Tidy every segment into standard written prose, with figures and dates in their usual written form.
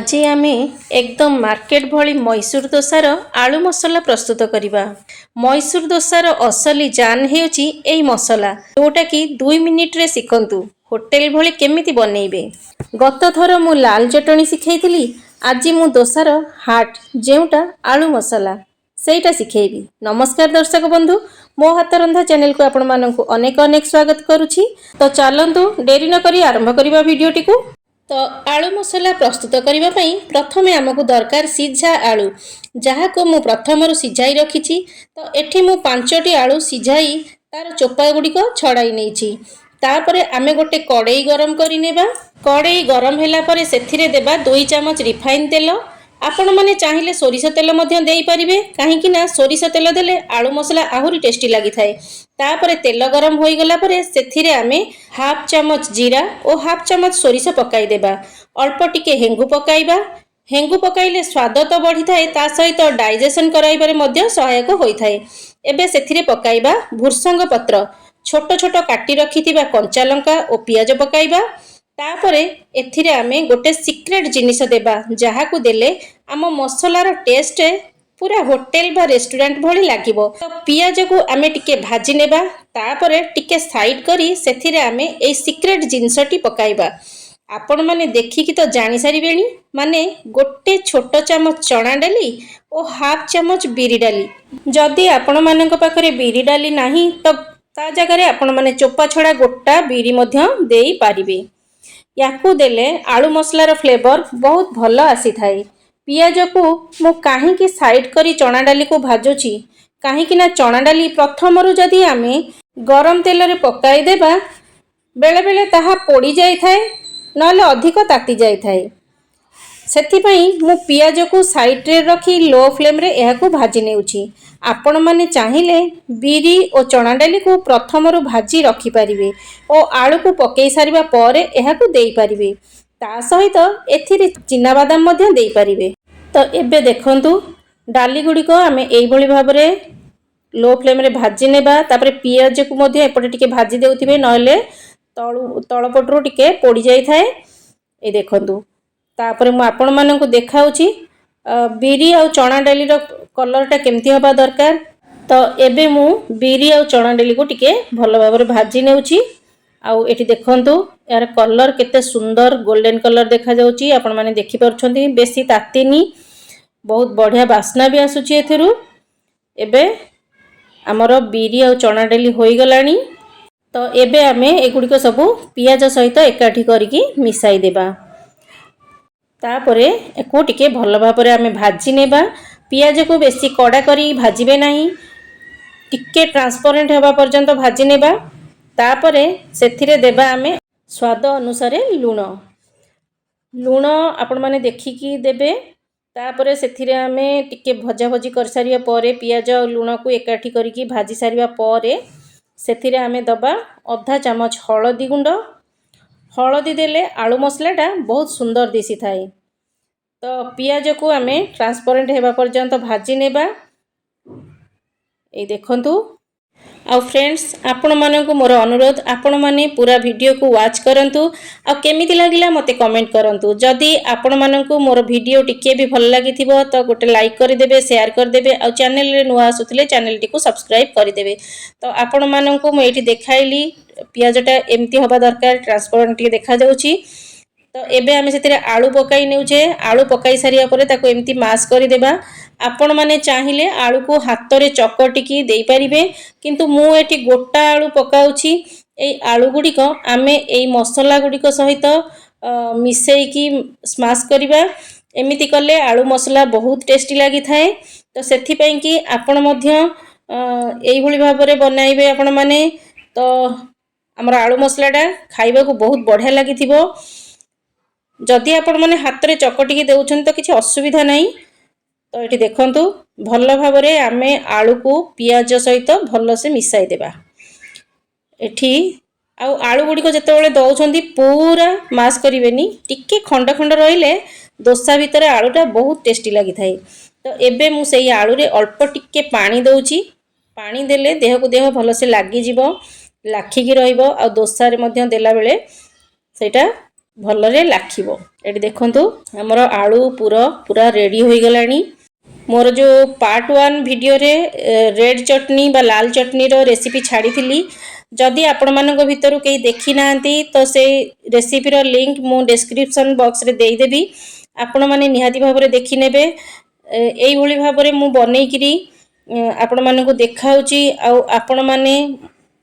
आज आम एकदम मार्केट भली मैसूर दोसार आलू मसला प्रस्तुत करवा। मैसूर दोसार असली जान हेउची एई मसला जोटा कि 2 मिनिट रे शिखंतु होटेल भली केमिति बनइबे। गत थर मु लाल चटणी शिखैथिली, आज मु दोसार हाट जेउटा आलू मसला सेटा शिखेबी। नमस्कार दर्शक बंधु, मो हाथ रंधा चैनल को आपण माननकु अनेक अनेक स्वागत करुछि। तो चलंतु डेरी न करी आरंभ करिबा वीडियोटी को। तो आलू मसला प्रस्तुत करने प्रथमे आमको दरकार सीझा आलू, जहाँ को मु प्रथम सीझाई रखी। तो एठी मु 5टी आलू सीझाई तार चोपा गुड़िक छड़ाई नहीं। तापरे आमे गोटे कड़ई गरम करिनेबा। कड़ई गरम होला परे सेथिरे देबा 2 चामच रिफाइन तेल। आपण माने चाहिए सोरिष तेल मध्य देई परिबे, काहेकि ना सोरिष तेल देले आलू मसला आहुरी टेस्टी लगी थाए। तापरे तेल गरम होई गला परे सेथिरे आमे हाफ चामच जीरा और हाफ चामच सोरिष पकाई देबा। अल्प टिके हेंगु पकाइबा। हेंगु पकाइले स्वाद तो बढ़ी थाए, ता सहित डाइजेशन कराइबारे मध्य सहायक होई थाए। एबे सेथिरे पकाइबा भुर्संग पत्र, छोट छोट काटी रखिथिबा कंचा लंका और पियाज पकाइबा। तापरे एथिरे आमे गोटे सीक्रेट जिनिस देबा, जहा को देले आम मसलार टेस्ट पूरा होटेल बा रेस्टोरेंट भली लागिबो। तो पियाज को आमे टिके भाजी नेबा। तापरे टिके साइड करी सेथिरे आमे ए सीक्रेट जिनिसटी पकाइबा। आपण माने देखिकी तो जानि सारिबेनी, माने गोटे छोट चामच चना डाली और हाफ चामच बिरी डाली। जदि आपण मानक पाखरे बिरी डाली नाही तो ता जगह रे आपण माने चोपा छड़ा गोटा बिरी मध्य देई पारिबे। याकू देले आलू मसलार फ्लेवर बहुत भल आसी थाए। पियाज को मु काहींकी साइड करी चना डाली को भाजुची, काहींकी ना चना डाली प्रथमरु जदि आमे गरम तेल रे पकाई देबा बेले बेले ताहा पोड़ी जाई थाए, नले अधिक ताती जाई थाए। सेथिपई मु पियाज को साइड रे रखी लो फ्लेम रे एहा को भाजी नेउची। आपण माने चाहिए बिरी और चना डाली को प्रथमरु भाजी रखी पारिबे और आलू को पकई सारिबा परे एहा को देई पारिबे। ता सहित एथिरे चिना बादाम मध्य देई पारिबे। तो एबे देखंतु डाली गुडी को आमे एई भली भाबरे लो फ्लेम रे भाजी नेबा। तापरे पियाज को मध्य एपटे टिके भाजी देउथिबे, नले तळपटरू टिके पोड़ी जाई थाए। ए देखंतु तापरे मु आपण माननकु देखाउची बिरी और चना डाली रो कलरटा केमती हबा दरकार। तो एबे मु बिरी और चना डाली को टिके भल भाबरे भाजी नेउची। आउ एठी देखंतु यार कलर केते सुंदर गोल्डन कलर देखा जाउची। आपण माने देखि परछंती बेसी तातीनी, बहुत बढ़िया बास्ना भी आसुची एथिरु। एबे हमर बिरी और चना डाली होई गलानी। तो एबे आमे एगुडिको सबु पियाज सहित एकाठी करिकी मिसाई देबा। तापरे एको टिके भल भाबरे आमे भाजी नेबा। पियाज को बेसी कड़ा करी भाजिबे नाही, टिके ट्रांसपेरेंट हेबा पर्यंत भाजी नेबा। तापरे सेथिरे देबा आमे स्वाद अनुसार लूण। लूण आपण माने देखिकी देबे। तापरे सेथिरे आमे टिके भजा भजी कर सारिया परे पियाज और लूण को एकाठी करिकी भाजी सारिया परे सेथिरे आमे दबा आधा चामच हळदी गुंड। हळदी देले आलू मसलाटा बहुत सुंदर दिसी थाए। तो पियाज को आमे ट्रांसपेरेंट हेबा पर्यंत भाजी नेबा। ए देखंतु आ फ्रेंड्स, आपण मानकु मोर अनुरोध, आपण माने पूरा वीडियो को वॉच करंतु। आ केमिति लागिला मते कमेंट करंतु। जदि आपण मानकु मोर वीडियो टिके भी भल लागिथिबो तो गोटे लाइक कर देबे, शेयर कर देबे। आ चैनल रे नुवा आसुतले चैनल टी को सब्सक्राइब कर देबे। तो आपण मानकु म एठी देखाइली पियाजटा एमती हबा दरकार, ट्रांसपेरेंट टी देखा जाउची। तो एबे आमे सेतिरे आलू पकाई नेउचे। आलू पकाई सारिया परे ताको एमती मास करि देबा। आपण माने चाहिए आलू को हाथ रे चकटिकी देई परिबे, किंतु मु एठी गोटा आलू पकाउची। एई आलू गुडी को आमे एई मसला गुडी को सहित मिसेइकी स्माश करिबा। एमिति कले आलू मसला बहुत टेस्टी लागी थाए। तो सेथि पई कि आपण मध्य एई भली भाबरे बनाइबे आपण माने। तो हमर आलू मसलाटा खाइबा को बहुत बढ़िया लागिथिबो। जदि आपण माने हाथ रे चकटिकी देउछन तो किछि असुविधा नाही। तो ये देखंतु भल भाबरे आमे आलू को पियाज सहित भल से मिसाई देबा। एठी आउ आलू गुडी को जते बेले दउछंती पूरा मास करिवेनी, टिके खंड खंड रहिले दोसा भितरे आलूटा बहुत टेस्टी लागि थाए। तो एबे मु सेई आलू रे अल्प टिके पानी दउची। पानी देले देह को देह भल से लागि जिवो, लाखिकी रहिबो। आ दोसा रे मध्य देला बेले सेटा भल रे लाखिबो। ଏଠି ଦେଖନ୍ତୁ ଆମର ଆଳୁ ପୁରା ରେଡ଼ି ହୋଇଗଲାଣି। ମୋର जो पार्ट 1 वीडियो रे रेड चटनी बा लाल चटनी रो रेसिपी छाड़ी जदि आपण मानक भितर कहीं देखी नांती तो से रेसिपी रो लिंक मु डिस्क्रिप्शन बॉक्स रे देई देबी। आपण माने निहाती भाव रे देखि नेबे। एई भली भाव रे मु बनै किरी आपण मानक देखाउची आ आपण माने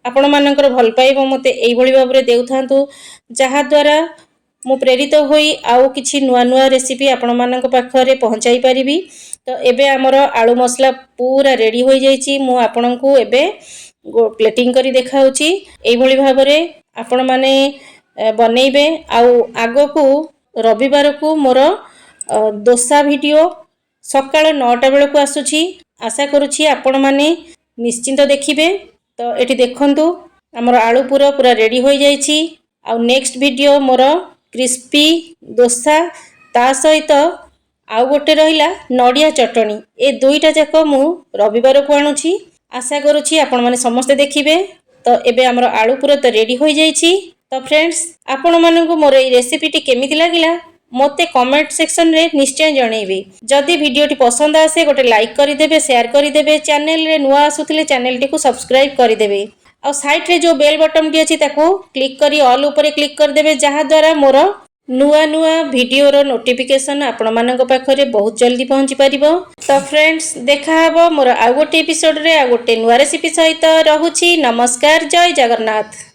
आपण मानकर भल पाइबो मते एई भली भाव रे देउथांतु जहा द्वारा मु प्रेरित होई आउ किछि नुआ नुआ रेसिपी आपण मानक पाखरे पहुंचाई परिबी। तो एबे हमर आलू मसला पूरा रेडी हो जाइछि। मु आपनकु एबे प्लेटिंग करी देखाउछि। एई भली भाव रे आपण माने बनेइबे। आउ आगो को रविवार को मोर दोसा वीडियो सकाळ 9टा बेल को आसुछि। आशा करूछि आपण माने निश्चिंत देखिबे। तो एठी देखंतु हमर आलू पूरा रेडी हो जाइछि। आउ नेक्स्ट वीडियो मोर क्रिस्पी दोसा ता सहित आउ गोटे रहिला नडिया चटनी। ए दुईटा जाक मु रविवार को आणुछि। आशा करूछि आपण माने समस्त देखिबे। तो एबे हमर आलू पूरा तो रेडी हो जाइछि। तो फ्रेंड्स आपण मानकु मोर ए रेसिपी टी केमिति लागिला मते कमेंट सेक्शन रे निश्चय जणैबे। जदि वीडियो टी पसंद आसे गोटे लाइक करि देबे, शेयर करि देबे। चैनल रे नुआ आसुथिले चैनल टी को सब्सक्राइब करि देबे। और साइड रे जो बेल बटन टी अछि ताको क्लिक करी ऑल ऊपर क्लिक कर देबे जहा द्वारा मोर नुआ नुआ वीडियो रो नोटिफिकेशन आपण मानक पाखरे बहुत जल्दी पहुंची परिबो। तो फ्रेंड्स देखा हबो मोर आ गोटे एपिसोड रे आ गोटे नुआ रेसिपी सहित। रहुछि नमस्कार, जय जगन्नाथ।